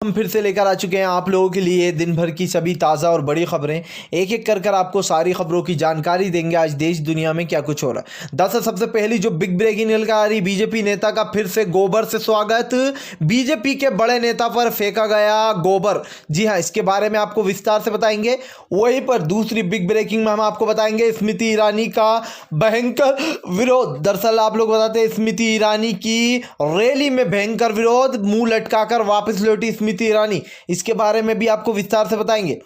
हम फिर से लेकर आ चुके हैं आप लोगों के लिए दिन भर की सभी ताज़ा और बड़ी खबरें। एक एक कर आपको सारी खबरों की जानकारी देंगे आज देश दुनिया में क्या कुछ हो रहा है। दरअसल सबसे पहली जो बिग ब्रेकिंग निकल आ रही, बीजेपी नेता का फिर से गोबर से स्वागत। बीजेपी के बड़े नेता पर फेंका गया गोबर। जी हाँ, इसके बारे में आपको विस्तार से बताएंगे। वहीं पर दूसरी बिग ब्रेकिंग में हम आपको बताएंगे स्मृति ईरानी का भयंकर विरोध। दरअसल आप लोग बताते हैं स्मृति ईरानी की रैली में भयंकर विरोध, मुंह लटकाकर वापस लौटी स्मृति ईरानी। इसके बारे में भी आपको विस्तार से बताएंगे।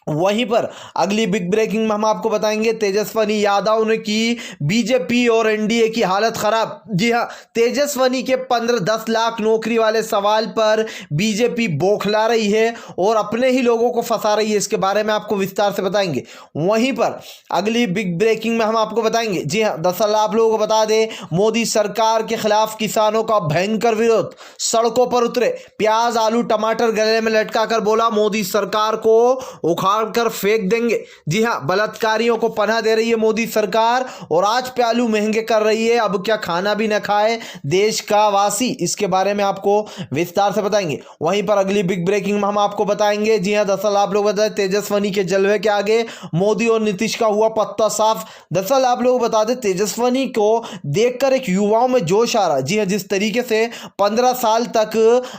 वहीं पर अगली बिग ब्रेकिंग में हम आपको बताएंगे तेजस्वी यादव ने की बीजेपी और एनडीए की हालत खराब। जी हां, तेजस्वी के 15-10 लाख नौकरी वाले सवाल पर बीजेपी बौखला रही है और अपने ही लोगों को फंसा रही है। इसके बारे में आपको विस्तार से बताएंगे। वहीं पर अगली बिग ब्रेकिंग में हम आपको बताएंगे। जी हां, दरअसल आप लोगों को बता दें मोदी सरकार के खिलाफ किसानों का भयंकर विरोध, सड़कों पर उतरे, प्याज आलू टमाटर गले में लटकाकर बोला मोदी सरकार को उखाड़ कर फेंक देंगे। जी हां, बलात्कारियों को पनाह दे रही है मोदी सरकार और आज पे आलू महंगे कर रही है। अब क्या खाना भी न खाए देश का वासी, इसके बारे में आपको विस्तार से बताएंगे। वहीं पर अगली बिग ब्रेकिंग में हम आपको बताएंगे। जी हां, दरअसल आप लोग बताएं तेजस्वी के जलवे के आगे मोदी और नीतीश का हुआ पत्ता साफ। दरअसल आप लोग बता दें तेजस्वी को देखकर एक युवाओं में जोश आ रहा। जी हां, जिस तरीके से 15 साल तक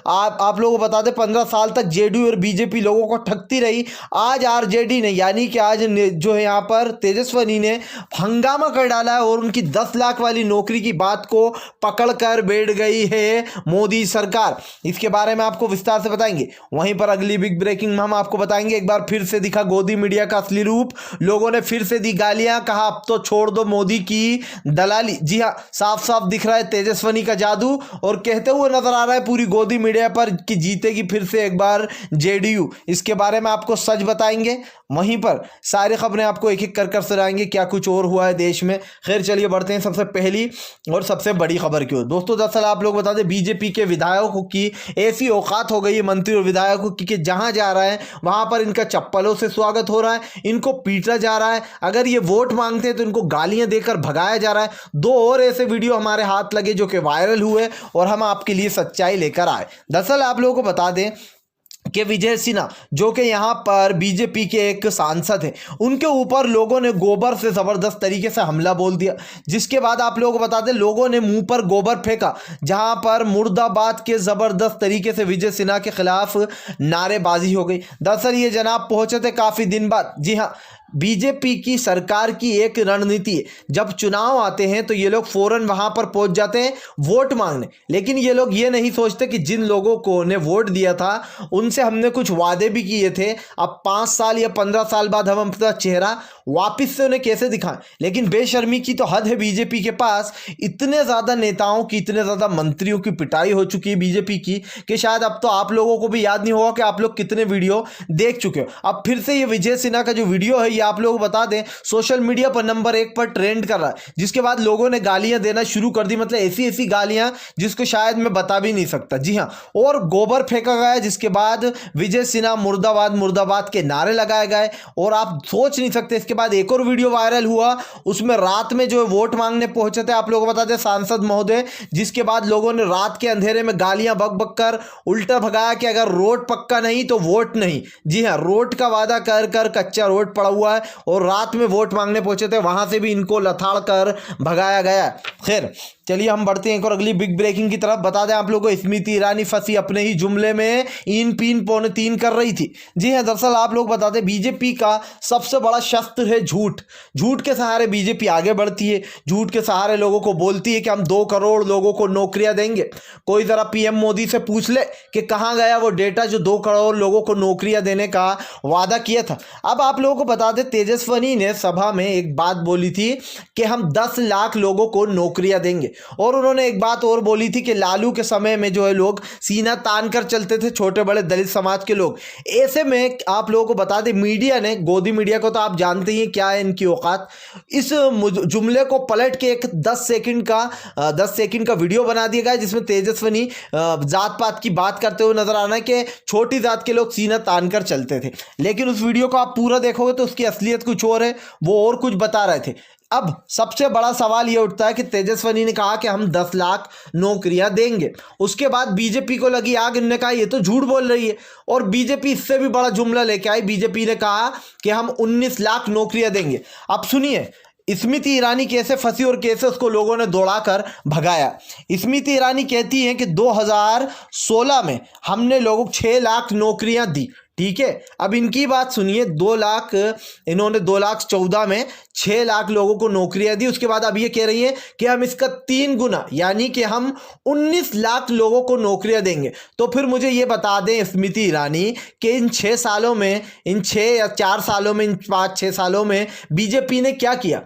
आप लोगों को बता दें 15 साल तक जेडीयू और बीजेपी लोगों को ठगती रही, आज आरजेडी ने यानी कि आज जो है यहाँ पर तेजस्वी ने हंगामा कर डाला है और उनकी 10 लाख वाली नौकरी की बात को पकड़कर बैठ गई है मोदी सरकार। इसके बारे में आपको विस्तार से बताएंगे। वहीं पर अगली बिग ब्रेकिंग में हम आपको बताएंगे एक बार फिर से दिखा गोदी मीडिया का असली रूप। लोगों ने फिर से दी गालियां, कहा अब तो छोड़ दो मोदी की दलाली। जी हाँ, साफ साफ दिख रहा है तेजस्वी का जादू और कहते हुए नजर आ रहा है पूरी गोदी मीडिया पर कि जीतेगी फिर से एक बार जेडीयू। इसके बारे में आपको सच बताएंगे। वहीं पर सारी खबरें आपको एक एक कर सुनाएंगे क्या कुछ और हुआ है देश में। खैर चलिए बढ़ते हैं सबसे पहली और सबसे बड़ी खबर की ओर। दोस्तों दरअसल आप लोग बता दें बीजेपी के विधायकों की ऐसी औकात हो गई है, मंत्री और विधायकों की, कि जहां जा रहा है वहां पर इनका चप्पलों से स्वागत हो रहा है, इनको पीटा जा रहा है। अगर ये वोट मांगते हैं तो इनको गालियां देकर भगाया जा रहा है। दो और ऐसे वीडियो हमारे हाथ लगे जो कि वायरल हुए और हम आपके लिए सच्चाई लेकर आए। दरअसल आप लोगों को बता दें कि विजय सिन्हा जो कि यहाँ पर बीजेपी के एक सांसद हैं, उनके ऊपर लोगों ने गोबर से ज़बरदस्त तरीके से हमला बोल दिया, जिसके बाद आप लोगों को बता दें लोगों ने मुंह पर गोबर फेंका, जहाँ पर मुर्दाबाद के ज़बरदस्त तरीके से विजय सिन्हा के खिलाफ नारेबाजी हो गई। दरअसल ये जनाब पहुँचे थे काफ़ी दिन बाद। जी हाँ, बीजेपी की सरकार की एक रणनीति है, जब चुनाव आते हैं तो ये लोग फौरन वहां पर पहुंच जाते हैं वोट मांगने, लेकिन ये लोग ये नहीं सोचते कि जिन लोगों को ने वोट दिया था उनसे हमने कुछ वादे भी किए थे, अब 5 साल या 15 साल बाद हम अपना चेहरा वापिस से उन्हें कैसे दिखाएं। लेकिन बेशर्मी की तो हद है बीजेपी के पास। इतने ज़्यादा नेताओं की, इतने ज़्यादा मंत्रियों की पिटाई हो चुकी है बीजेपी की कि शायद अब तो आप लोगों को भी याद नहीं होगा कि आप लोग कितने वीडियो देख चुके हो। अब फिर से ये विजय सिन्हा का जो वीडियो है आप लोगों को बता दें सोशल मीडिया पर नंबर 1 पर ट्रेंड कर रहा है, जिसके बाद लोगों ने गालियां देना शुरू कर दी, मतलब ऐसी ऐसी गालियां जिसको शायद मैं बता भी नहीं सकता। जी हां, और गोबर फेंका गया, जिसके बाद विजय सिन्हा मुर्दाबाद मुर्दाबाद के नारे लगाए गए और आप सोच नहीं सकते। इसके बाद एक और वीडियो वायरल हुआ, उसमें रात में जो वोट मांगने पहुंचे थे आप लोगों को बता दें सांसद महोदय, जिसके बाद लोगों ने रात के अंधेरे में गालियां बक बक कर उल्टा भगाया कि अगर रोड पक्का नहीं तो वोट नहीं। जी हां, रोड का वादा कर कर कच्चा रोड पड़ा हुआ है और रात में वोट मांगने पहुंचे थे, वहां से भी इनको लथाड़ कर भगाया गया। खैर चलिए हम बढ़ते हैं और अगली बिग ब्रेकिंग की तरफ। बता दें आप लोगों को स्मृति ईरानी फंसी अपने ही जुमले में इन पीन पौने तीन कर रही थी। जी हां, दरअसल आप लोग बता दें बीजेपी का सबसे बड़ा शस्त्र है झूठ। झूठ के सहारे बीजेपी आगे बढ़ती है, झूठ के सहारे लोगों को बोलती है कि हम 2 करोड़ लोगों को नौकरियां देंगे। कोई जरा पीएम मोदी से पूछ ले कि कहां गया वो डेटा जो 2 करोड़ लोगों को नौकरियां देने का वादा किया था। अब आप लोगों को बता दें तेजस्वी ने सभा में एक बात बोली थी कि हम 10 लाख लोगों को नौकरियां देंगे, और उन्होंने एक बात और बोली थी कि लालू के समय में जो है लोग सीना तान कर चलते थे, छोटे बड़े दलित समाज के लोग। ऐसे में आप लोगों को बता दें मीडिया ने, गोदी मीडिया को तो आप जानते ही क्या है इनकी औकात, इस जुमले को पलट के एक 10 सेकंड का वीडियो बना दिया गया, जिसमें तेजस्वी जात पात की बात करते हुए नजर आना है कि छोटी जात के लोग सीना तान कर चलते थे। लेकिन उस वीडियो को आप पूरा देखोगे तो उसकी असलियत कुछ और है, वो और कुछ बता रहे थे। अब सबसे बड़ा सवाल ये उठता है कि तेजस्वी ने कहा कि हम 10 लाख नौकरियां देंगे, उसके बाद बीजेपी को लगी आग, इन्होंने कहा ये तो झूठ बोल रही है, और बीजेपी इससे भी बड़ा जुमला लेके आई। बीजेपी ने कहा कि हम 19 लाख नौकरियां देंगे। अब सुनिए स्मृति ईरानी कैसे फंसी और कैसे उसको लोगों ने दौड़ाकर भगाया। स्मृति ईरानी कहती हैं कि 2016 में हमने लोगों को 6 लाख नौकरियां दी, ठीक है। अब इनकी बात सुनिए, 2 लाख, इन्होंने 2014 में 6 लाख लोगों को नौकरियां दी, उसके बाद अब ये कह रही है कि हम इसका 3 गुना यानी कि हम 19 लाख लोगों को नौकरियां देंगे। तो फिर मुझे ये बता दें स्मृति ईरानी कि इन 6 सालों में, इन 6 या 4 सालों में, इन 5-6 सालों में बीजेपी ने क्या किया?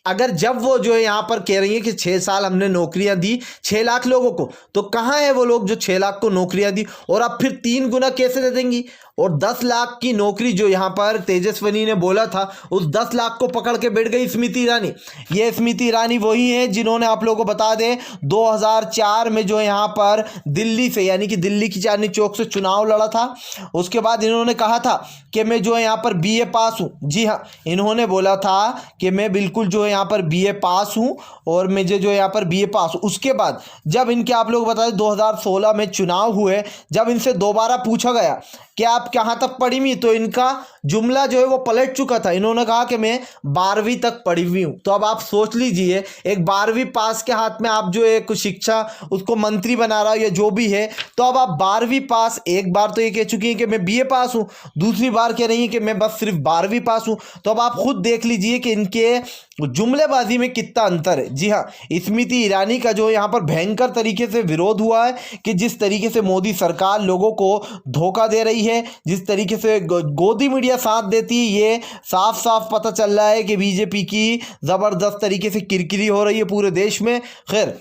अगर जब वो जो है यहाँ पर कह रही है कि 6 साल हमने नौकरियां दी 6 लाख लोगों को, तो कहाँ है वो लोग जो 6 लाख को नौकरियां दी? और अब फिर 3 गुना कैसे दे देंगी? और 10 लाख की नौकरी जो यहाँ पर तेजस्वी ने बोला था, उस 10 लाख को पकड़ के बैठ गई स्मृति ईरानी। ये स्मृति ईरानी वही है जिन्होंने, आप लोगों को बता दें, 2004 में जो यहाँ पर दिल्ली से यानी कि दिल्ली की चांदनी चौक से चुनाव लड़ा था। उसके बाद इन्होंने कहा था कि मैं जो है यहाँ पर BA पास हूँ। जी हाँ, इन्होंने बोला था कि मैं बिल्कुल जो है यहाँ पर BA पास हूँ और मुझे जो है यहाँ पर BA पास हूँ। उसके बाद जब इनके, आप लोग बता दें, 2016 में चुनाव हुए, जब इनसे दोबारा पूछा गया कि आप कहाँ तक पढ़ी हुई, तो इनका जुमला जो है वो पलट चुका था। इन्होंने कहा कि मैं 12वीं तक पढ़ी हुई हूँ। तो अब आप सोच लीजिए, एक 12वीं पास के हाथ में आप जो एक शिक्षा उसको मंत्री बना रहा हो या जो भी है, तो अब आप 12वीं पास, एक बार तो ये कह चुकी हैं कि मैं BA पास हूँ, दूसरी बार कह रही हैं कि मैं बस सिर्फ 12वीं पास हूँ। तो अब आप खुद देख लीजिए कि इनके जुमलेबाजी में कितना अंतर है। जी हाँ, स्मृति ईरानी का जो यहाँ पर भयंकर तरीके से विरोध हुआ है कि जिस तरीके से मोदी सरकार लोगों को धोखा दे रही है, जिस तरीके से गोदी मीडिया साथ देती है, ये साफ साफ पता चल रहा है कि बीजेपी की ज़बरदस्त तरीके से किरकिरी हो रही है पूरे देश में। खैर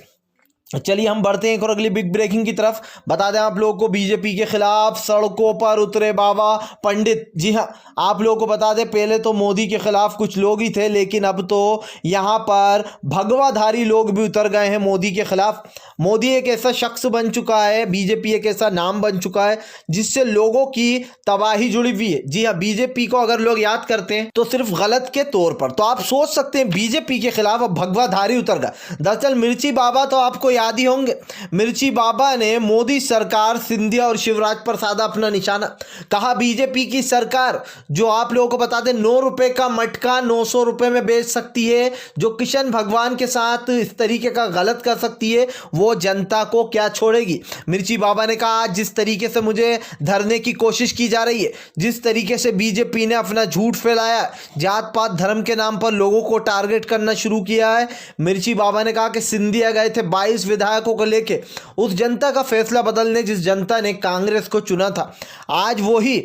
चलिए हम बढ़ते हैं एक और अगली बिग ब्रेकिंग की तरफ। बता दें आप लोगों को, बीजेपी के खिलाफ सड़कों पर उतरे बाबा पंडित। जी हाँ, आप लोगों को बता दें, पहले तो मोदी के खिलाफ कुछ लोग ही थे, लेकिन अब तो यहाँ पर भगवाधारी लोग भी उतर गए हैं मोदी के खिलाफ। मोदी एक ऐसा शख्स बन चुका है, बीजेपी एक ऐसा नाम बन चुका है जिससे लोगों की तबाही जुड़ी हुई है। जी हाँ, बीजेपी को अगर लोग याद करते हैं तो सिर्फ गलत के तौर पर। तो आप सोच सकते हैं बीजेपी के खिलाफ अब भगवाधारी उतर गया। दरअसल मिर्ची बाबा तो आपको याद ही होंगे, मिर्ची बाबा ने मोदी सरकार, सिंधिया और शिवराज पर साधा अपना निशाना। कहा बीजेपी की सरकार जो, आप लोगों को बता दें, 9 रुपए का मटका 900 रुपए में बेच सकती है, जो किशन भगवान के साथ इस तरीके का गलत कर सकती है, वो जनता को क्या छोड़ेगी। मिर्ची बाबा ने कहा जिस तरीके से मुझे धरने की कोशिश की जा रही है, जिस तरीके से बीजेपी ने अपना झूठ फैलाया, जात पात धर्म के नाम पर लोगों को टारगेट करना शुरू किया है। मिर्ची बाबा ने कहा कि सिंधिया गए थे 22 विधायकों को लेके उस जनता का फैसला बदलने, जिस जनता ने कांग्रेस को चुना था। आज वही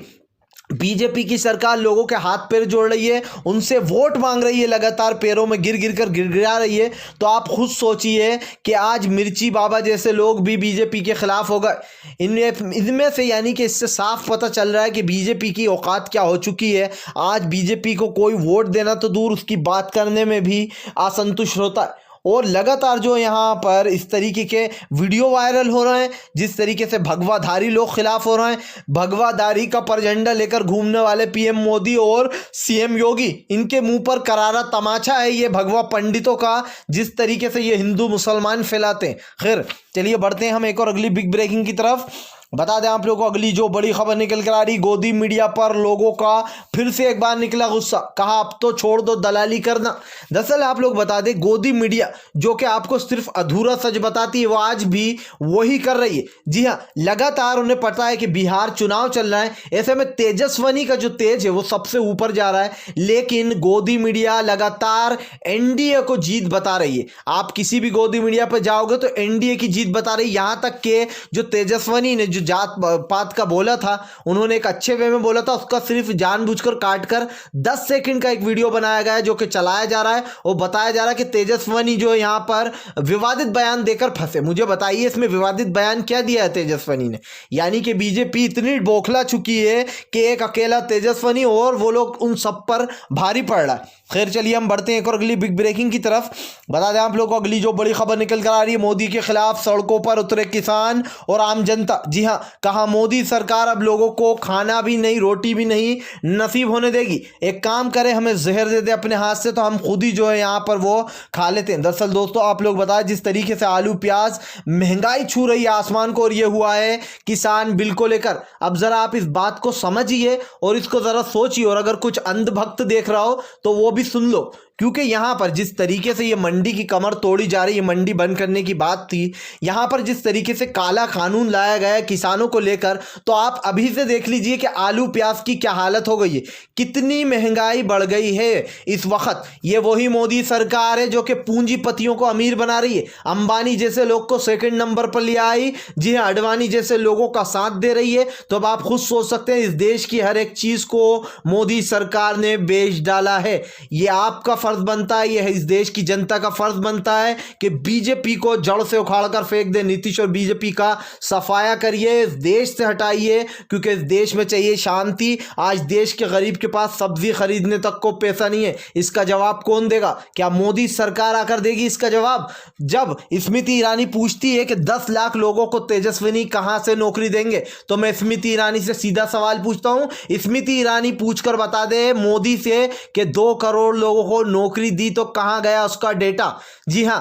बीजेपी की सरकार लोगों के हाथ पैर जोड़ रही है, उनसे वोट मांग रही है, लगातार पैरों में गिर गिर कर गिड़गिड़ा रही है। तो आप खुद सोचिए कि आज मिर्ची बाबा जैसे लोग भी बीजेपी के खिलाफ हो गए। इनमें से यानी कि इससे साफ पता चल रहा है कि बीजेपी की औकात क्या हो चुकी है। आज बीजेपी को कोई वोट देना तो दूर, उसकी बात करने में भी असंतुष्ट होता है। और लगातार जो यहाँ पर इस तरीके के वीडियो वायरल हो रहे हैं, जिस तरीके से भगवाधारी लोग खिलाफ हो रहे हैं, भगवाधारी का परझंडा लेकर घूमने वाले PM मोदी और CM योगी, इनके मुंह पर करारा तमाचा है ये भगवा पंडितों का, जिस तरीके से ये हिंदू मुसलमान फैलाते हैं। खैर चलिए बढ़ते हैं हम एक और अगली बिग ब्रेकिंग की तरफ। बता दें आप लोगों को अगली जो बड़ी खबर निकल कर आ रही, गोदी मीडिया पर लोगों का फिर से एक बार निकला गुस्सा। कहा अब तो छोड़ दो दलाली करना। दरअसल आप लोग बता दें, गोदी मीडिया जो कि आपको सिर्फ अधूरा सच बताती है, वो आज भी वही कर रही है। जी हाँ, लगातार उन्हें पता है कि बिहार चुनाव चल रहा है, ऐसे में तेजस्वी का जो तेज है वो सबसे ऊपर जा रहा है, लेकिन गोदी मीडिया लगातार NDA को जीत बता रही है। आप किसी भी गोदी मीडिया पर जाओगे तो NDA की जीत बता रही है। यहाँ तक कि जो तेजस्वी ने जो जात पात का बोला था, उन्होंने एक अच्छे वे में बोला था, उसका सिर्फ जानबूझकर काटकर 10 सेकंड का एक वीडियो बनाया गया है जो कि चलाया जा रहा है और बताया जा रहा है कि तेजस्वी जो यहाँ पर विवादित बयान देकर फंसे। मुझे बताइए इसमें विवादित बयान क्या दिया है तेजस्वी ने? यानी कि बीजेपी इतनी बौखला चुकी है कि एक अकेला तेजस्वी और वो लोग उन सब पर भारी पड़ रहा है। खैर चलिए हम बढ़ते हैं एक और अगली बिग ब्रेकिंग की तरफ। बता दें आप लोगों को अगली जो बड़ी खबर निकल कर आ रही है, मोदी के खिलाफ सड़कों पर उतरे किसान और आम जनता। जी हाँ, हाँ, कहा मोदी सरकार अब लोगों को खाना भी नहीं, रोटी भी नहीं नसीब होने देगी। एक काम करे, हमें जहर दे दे अपने हाथ से तो हम खुद ही जो है यहाँ पर वो खा लेते हैं। दरअसल दोस्तों, आप लोग बताएं, जिस तरीके से आलू प्याज महंगाई छू रही है आसमान को, और ये हुआ है किसान बिल को लेकर। अब जरा आप इस बात को समझिए और इसको जरा सोचिए, और अगर कुछ अंधभक्त देख रहा हो तो वो भी सुन लो, क्योंकि यहां पर जिस तरीके से ये मंडी की कमर तोड़ी जा रही है, मंडी बंद करने की बात थी, यहां पर जिस तरीके से काला कानून लाया गया है किसानों को लेकर, तो आप अभी से देख लीजिए कि आलू प्याज की क्या हालत हो गई है, कितनी महंगाई बढ़ गई है इस वक्त। ये वही मोदी सरकार है जो कि पूंजीपतियों को अमीर बना रही है, अंबानी जैसे लोग को सेकंड नंबर पर ले आई, जी हाँ, अडवाणी जैसे लोगों का साथ दे रही है। तो अब आप खुद सोच सकते हैं, इस देश की हर एक चीज को मोदी सरकार ने बेच डाला है। ये आपका फर्ज बनता है, यह इस देश की जनता का फर्ज बनता है कि बीजेपी को जड़ से उखाड़कर फेंक दे। नीतीश और बीजेपी का सफाया करिए, इस देश से हटाइए, क्योंकि इस देश में चाहिए शांति। आज देश के गरीब के पास सब्जी खरीदने तक को पैसा नहीं है। इसका जवाब कौन देगा? क्या मोदी सरकार आकर देगी इसका जवाब? जब स्मृति ईरानी पूछती है कि 10 लाख लोगों को तेजस्विनी कहां से नौकरी देंगे, तो मैं स्मृति ईरानी से सीधा सवाल पूछता हूं, स्मृति ईरानी पूछकर बता दे मोदी से कि 2 करोड़ लोगों को नौकरी दी तो कहां गया उसका डेटा? जी हां,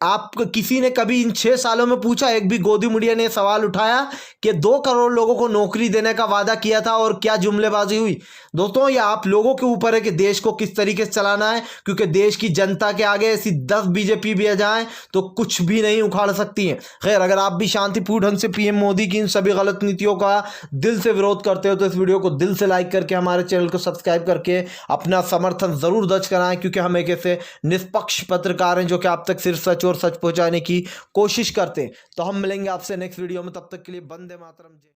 आप किसी ने कभी इन 6 सालों में पूछा? एक भी गोदी मुड़िया ने सवाल उठाया कि 2 करोड़ लोगों को नौकरी देने का वादा किया था और क्या जुमलेबाजी हुई? दोस्तों, ये आप लोगों के ऊपर है कि देश को किस तरीके से चलाना है, क्योंकि देश की जनता के आगे ऐसी 10 बीजेपी भी आ जाए तो कुछ भी नहीं उखाड़ सकती हैं। खैर, अगर आप भी शांतिपूर्ण ढंग से पीएम मोदी की इन सभी गलत नीतियों का दिल से विरोध करते हो तो इस वीडियो को दिल से लाइक करके हमारे चैनल को सब्सक्राइब करके अपना समर्थन जरूर दर्ज कराएं, क्योंकि हम एक ऐसे निष्पक्ष पत्रकार हैं जो कि आप तक सिर्फ सच और सच पहुंचाने की कोशिश करते हैं। तो हम मिलेंगे आपसे नेक्स्ट वीडियो में, तब तक के लिए वंदे मातरम।